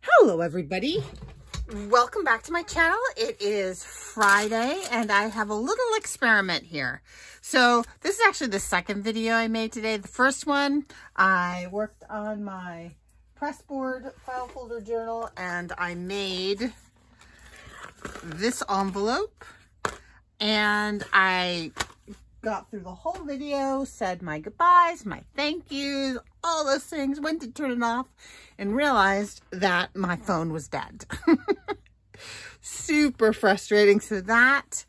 Hello everybody, welcome back to my channel. It is Friday and I have a little experiment here. So this is actually the second video I made today. The first one, I worked on my Pressboard file folder journal and I made this envelope and I got through the whole video, said my goodbyes, my thank yous, all those things, went to turn it off and realized that my phone was dead. Super frustrating. So that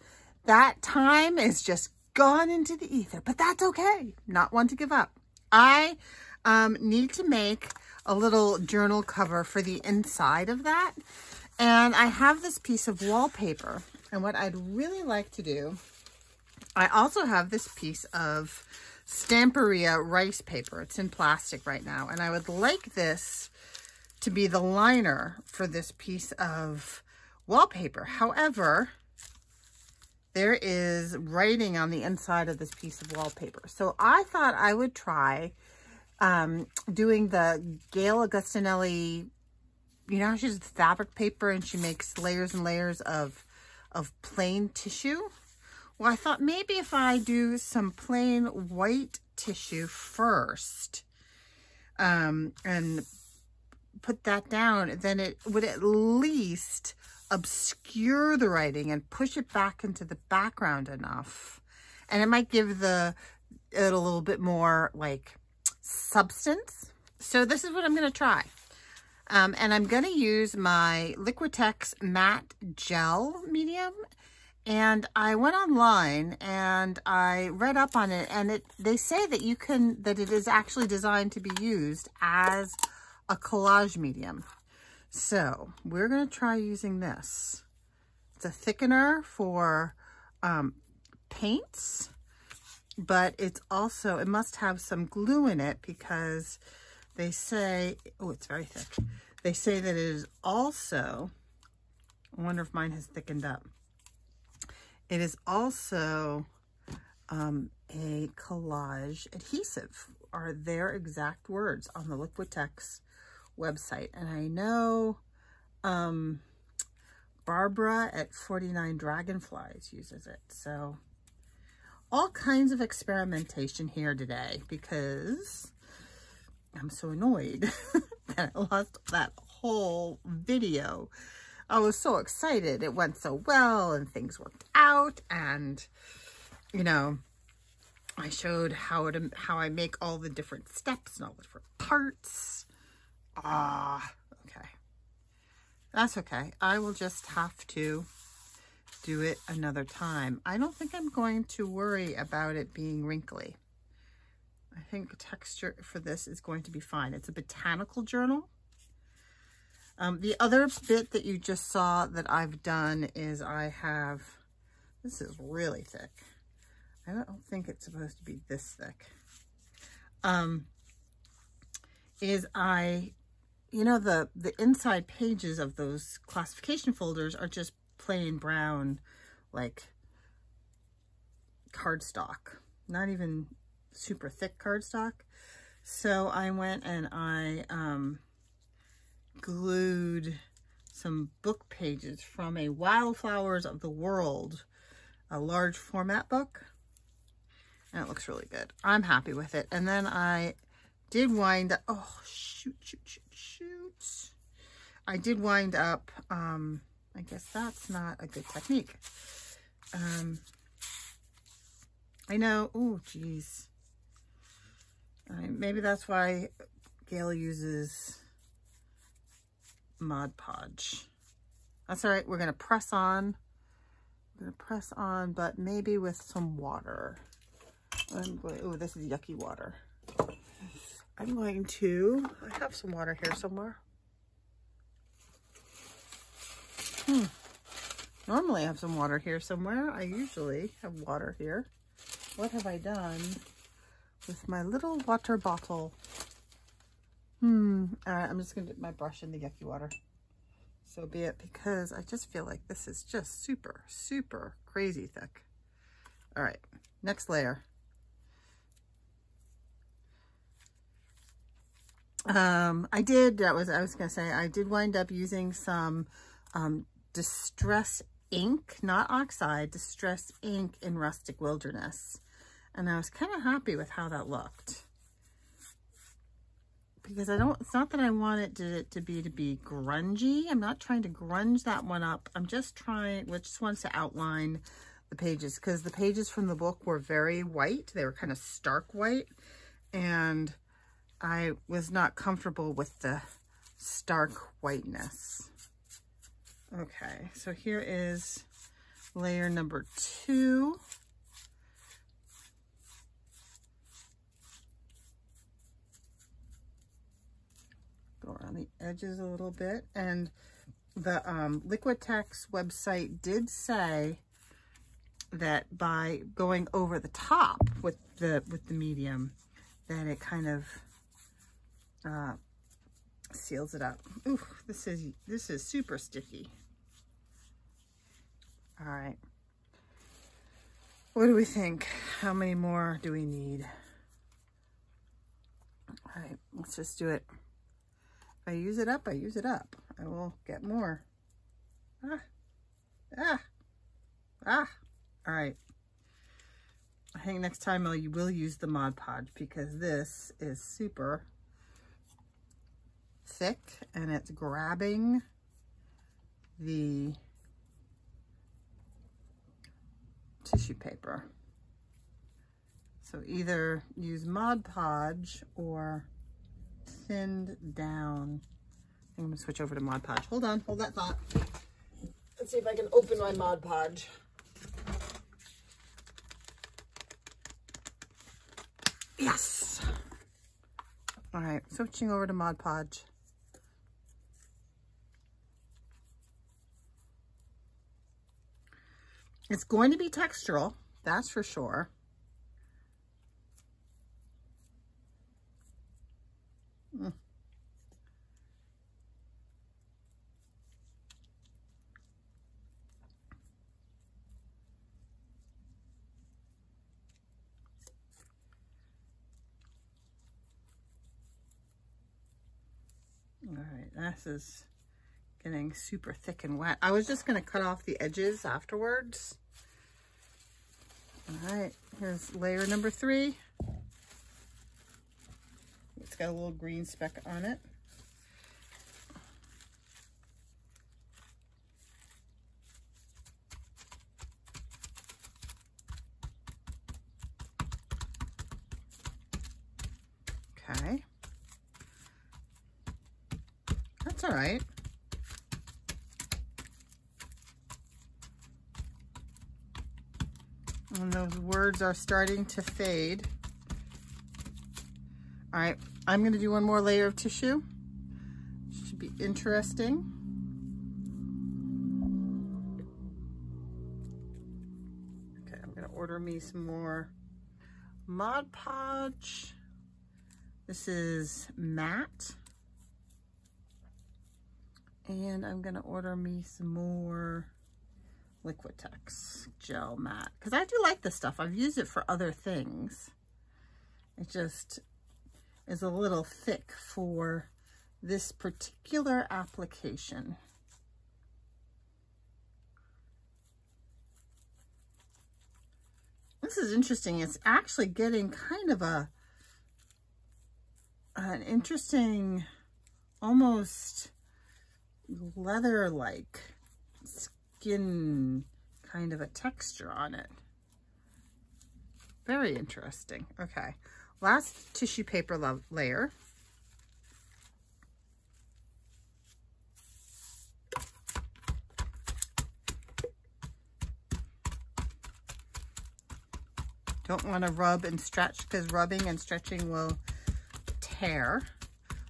time is just gone into the ether, but that's okay. Not one to give up. I need to make a little journal cover for the inside of that. And I have this piece of wallpaper. And what I'd really like to do, I also have this piece of Stamperia rice paper. It's in plastic right now. And I would like this to be the liner for this piece of wallpaper. However, there is writing on the inside of this piece of wallpaper. So I thought I would try doing the Gail Augustinelli, you know how she does fabric paper and she makes layers and layers of plain tissue. Well, I thought maybe if I do some plain white tissue first and put that down, then it would at least obscure the writing and push it back into the background enough. And it might give it a little bit more like substance. So this is what I'm going to try. And I'm going to use my Liquitex matte gel medium. And I went online and I read up on it, and they say that that it is actually designed to be used as a collage medium. So we're going to try using this. It's a thickener for paints, but it must have some glue in it because they say, oh, it's very thick. They say that it is also, I wonder if mine has thickened up. It is also a collage adhesive, are their exact words on the Liquitex website. And I know Barbara at 49 Dragonflies uses it. So all kinds of experimentation here today because I'm so annoyed that I lost that whole video. I was so excited. It went so well and things worked out. And, you know, I showed how I make all the different steps and all the different parts. Okay. That's okay. I will just have to do it another time. I don't think I'm going to worry about it being wrinkly. I think the texture for this is going to be fine. It's a botanical journal. The other bit that you just saw that I've done is this is really thick. I don't think it's supposed to be this thick. You know, the inside pages of those classification folders are just plain brown, like cardstock, not even super thick cardstock. So I went and I, glued some book pages from a Wildflowers of the World, a large format book, and it looks really good. I'm happy with it. And then I did wind up, oh shoot. I did wind up, I guess that's not a good technique. I know, oh geez. Maybe that's why Gail uses Mod Podge. That's all right. We're going to press on. But maybe with some water. Oh, this is yucky water. I have some water here somewhere. Normally I have some water here somewhere. I usually have water here. What have I done with my little water bottle? All right, I'm just going to dip my brush in the yucky water. So be it, because I just feel like this is just super, super crazy thick. All right, next layer. I was gonna say, I did wind up using some Distress ink, not oxide, Distress ink in Rustic Wilderness. And I was kind of happy with how that looked. Because it's not that I want it to be grungy. I'm not trying to grunge that one up. I'm just wants to outline the pages, because the pages from the book were very white. They were kind of stark white, and I was not comfortable with the stark whiteness. Okay, so here is layer number 2. Go around the edges a little bit, and the Liquitex website did say that by going over the top with the medium, that it kind of seals it up. Ooh, this is super sticky. All right, what do we think? How many more do we need? All right, let's just do it. If I use it up, I use it up. I will get more. All right. I think next time I will use the Mod Podge, because this is super thick and it's grabbing the tissue paper. So either use Mod Podge or thinned down. I'm gonna switch over to Mod Podge. Hold on, hold that thought. Let's see if I can open my Mod Podge. Yes. All right, switching over to Mod Podge. It's going to be textural, that's for sure. All right, this is getting super thick and wet. I was just going to cut off the edges afterwards. All right, here's layer number 3. It's got a little green speck on it. Okay. That's all right. And those words are starting to fade. All right, I'm going to do one more layer of tissue. Should be interesting. Okay, I'm going to order me some more Mod Podge. This is matte. And I'm going to order me some more Liquitex gel matte, because I do like this stuff. I've used it for other things. It just is a little thick for this particular application. This is interesting. It's actually getting kind of an interesting, almost leather-like skin kind of a texture on it. Very interesting. Okay, last tissue paper layer. Don't want to rub and stretch, because rubbing and stretching will tear.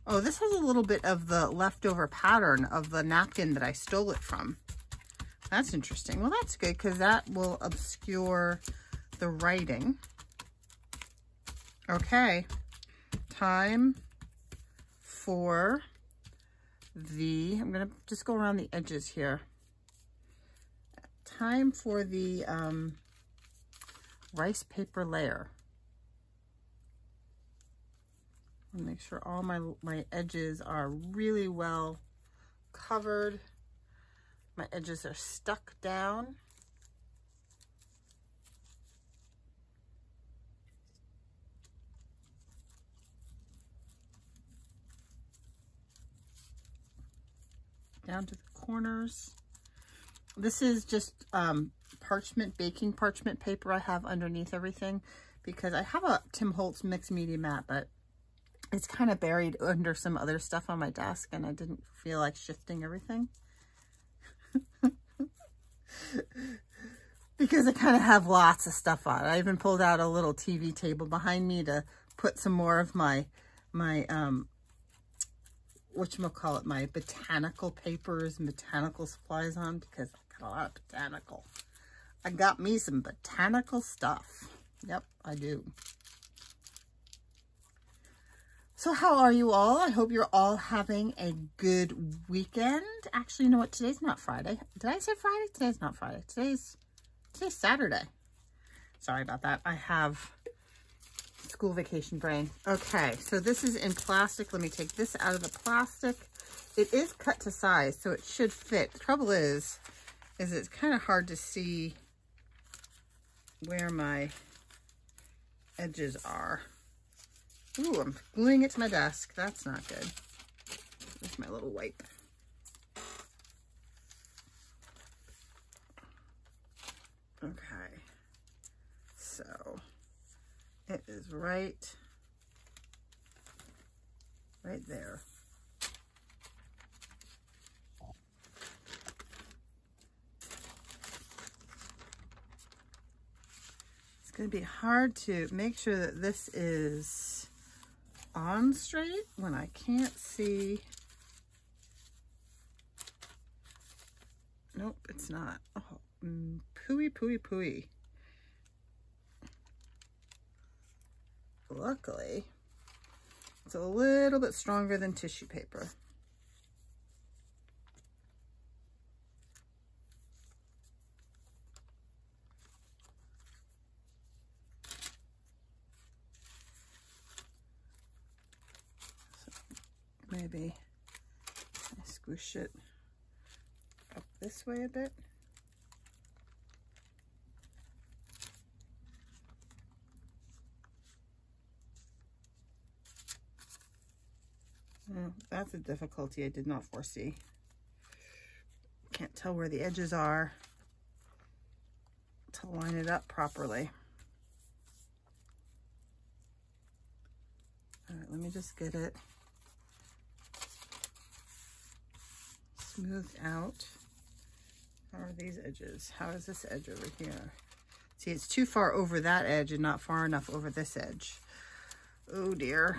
Oh, this has a little bit of the leftover pattern of the napkin that I stole it from. That's interesting. Well, that's good, because that will obscure the writing. Okay, time for the, I'm going to just go around the edges here. Time for the rice paper layer. And make sure all my edges are really well covered. My edges are stuck down. Down to the corners. This is just parchment, baking parchment paper I have underneath everything, because I have a Tim Holtz mixed media mat, but it's kind of buried under some other stuff on my desk and I didn't feel like shifting everything. Because I kind of have lots of stuff on it. I even pulled out a little TV table behind me to put some more of my whatchamacallit, my botanical papers and botanical supplies on, because I got a lot of botanical. I got me some botanical stuff. Yep, I do. So how are you all? I hope you're all having a good weekend. Actually, you know what? Today's not Friday. Did I say Friday? Today's not Friday. Today's Saturday. Sorry about that. I have school vacation brain. Okay, so this is in plastic. Let me take this out of the plastic. It is cut to size, so it should fit. The trouble is it's kind of hard to see where my edges are. Ooh, I'm gluing it to my desk. That's not good. There's my little wipe. Okay, so it is right there. It's going to be hard to make sure that this is on straight when I can't see. Nope, it's not. Oh, pooey. Luckily, it's a little bit stronger than tissue paper. So maybe I squish it up this way a bit. That's a difficulty I did not foresee. Can't tell where the edges are to line it up properly. All right, let me just get it smoothed out. How are these edges? How is this edge over here? See, it's too far over that edge and not far enough over this edge. Oh dear.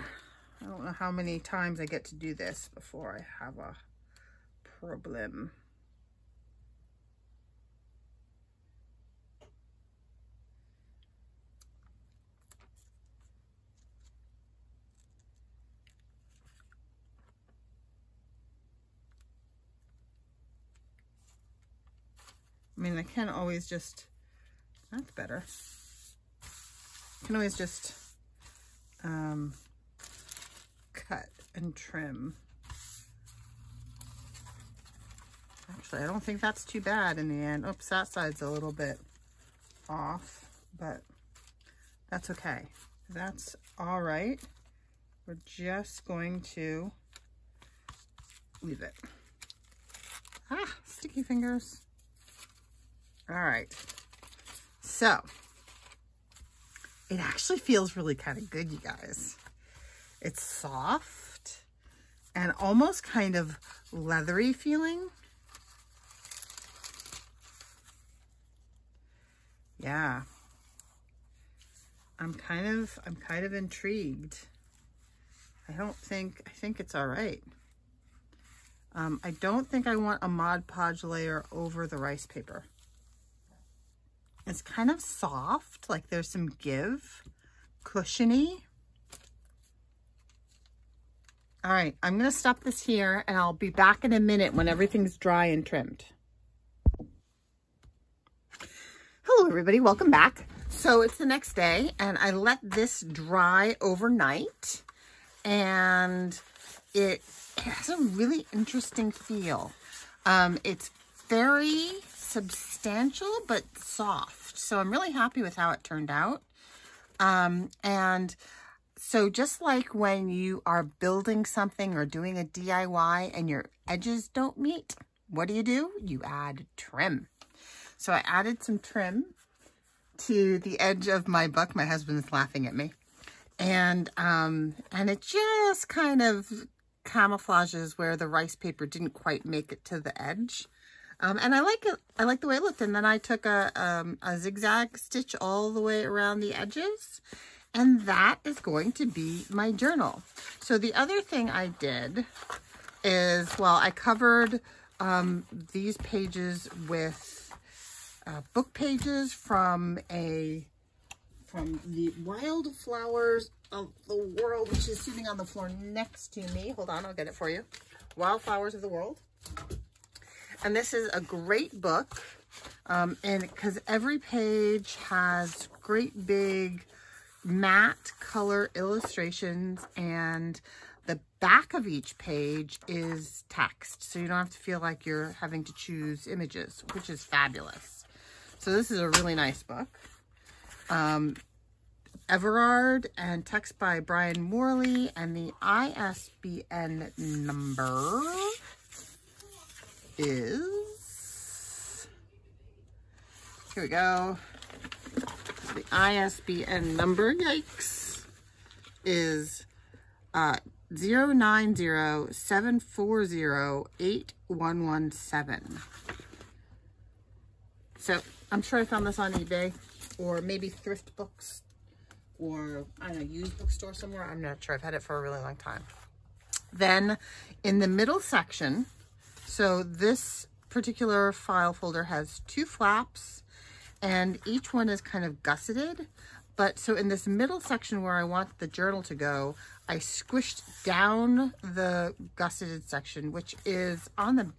I don't know how many times I get to do this before I have a problem. I mean, I can always just, that's better. I can always just cut and trim. Actually, I don't think that's too bad in the end. Oops, that side's a little bit off, but that's okay. That's all right. We're just going to leave it. Ah, sticky fingers. All right. So it actually feels really kind of good, you guys. It's soft and almost kind of leathery feeling. Yeah. I'm kind of intrigued. I think it's all right. I don't think I want a Mod Podge layer over the rice paper. It's kind of soft, like there's some give, cushiony. All right, I'm gonna stop this here and I'll be back in a minute when everything's dry and trimmed. Hello everybody, welcome back. So it's the next day and I let this dry overnight and it has a really interesting feel. It's very substantial but soft, so I'm really happy with how it turned out. And so just like when you are building something or doing a DIY and your edges don't meet, what do? You add trim. So I added some trim to the edge of my book. My husband is laughing at me. And it just kind of camouflages where the rice paper didn't quite make it to the edge. And I like it. I like the way it looked. And then I took a zigzag stitch all the way around the edges. And that is going to be my journal. So the other thing I did is, well, I covered these pages with book pages from the Wildflowers of the World, which is sitting on the floor next to me. Hold on, I'll get it for you. Wildflowers of the World. And this is a great book, and because every page has great big matte color illustrations, and the back of each page is text, so you don't have to feel like you're having to choose images, which is fabulous. So this is a really nice book. Everard, and text by Brian Morley, and the ISBN number is, here we go, the ISBN number, yikes, is 090-740-8117. So I'm sure I found this on eBay, or maybe Thrift Books, or I don't know, used bookstore somewhere. I'm not sure. I've had it for a really long time. Then in the middle section, so this particular file folder has 2 flaps, and each one is kind of gusseted. But so in this middle section where I want the journal to go, I squished down the gusseted section, which is on the,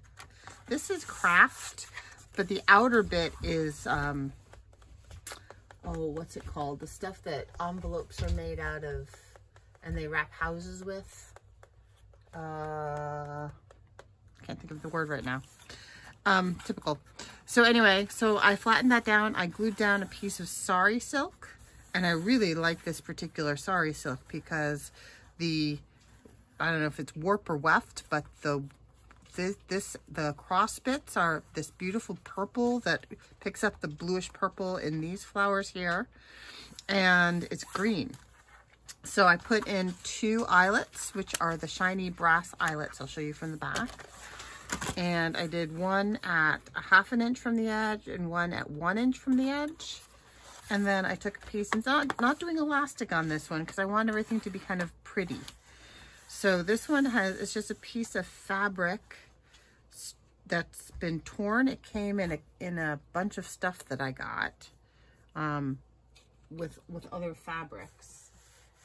this is craft, but the outer bit is, oh, what's it called? The stuff that envelopes are made out of and they wrap houses with. Can't think of the word right now. Typical. So anyway, so I flattened that down. I glued down a piece of sari silk, and I really like this particular sari silk because the, I don't know if it's warp or weft, but the cross bits are this beautiful purple that picks up the bluish purple in these flowers here, and it's green. So I put in 2 eyelets, which are the shiny brass eyelets. I'll show you from the back. And I did one at 1/2 inch from the edge and one at 1 inch from the edge. And then I took a piece, and not doing elastic on this one because I want everything to be kind of pretty. So this one it's just a piece of fabric that's been torn. It came in a bunch of stuff that I got with other fabrics,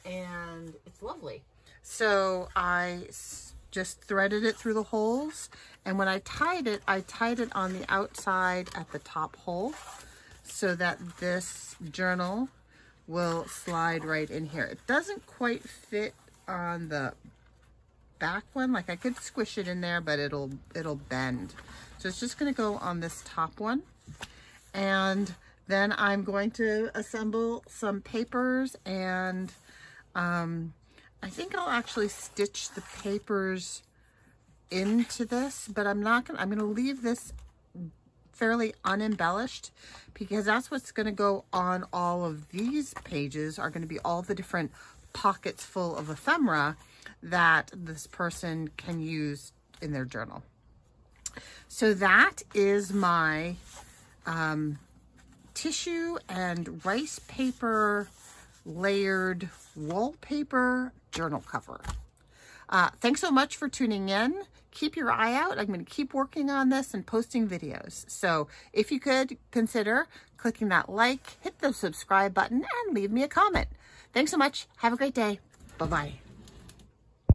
and it's lovely. So I just threaded it through the holes, and when I tied it on the outside at the top hole so that this journal will slide right in here. It doesn't quite fit on the back one. Like I could squish it in there, but it'll bend. So it's just going to go on this top one, and then I'm going to assemble some papers, and I think I'll actually stitch the papers into this, but I'm going to leave this fairly unembellished because that's what's going to go on all of these pages, are going to be all the different pockets full of ephemera that this person can use in their journal. So that is my tissue and rice paper layered wallpaper journal cover. Thanks so much for tuning in. Keep your eye out. I'm going to keep working on this and posting videos. So if you could consider clicking that like, hit the subscribe button, and leave me a comment. Thanks so much. Have a great day. Bye-bye.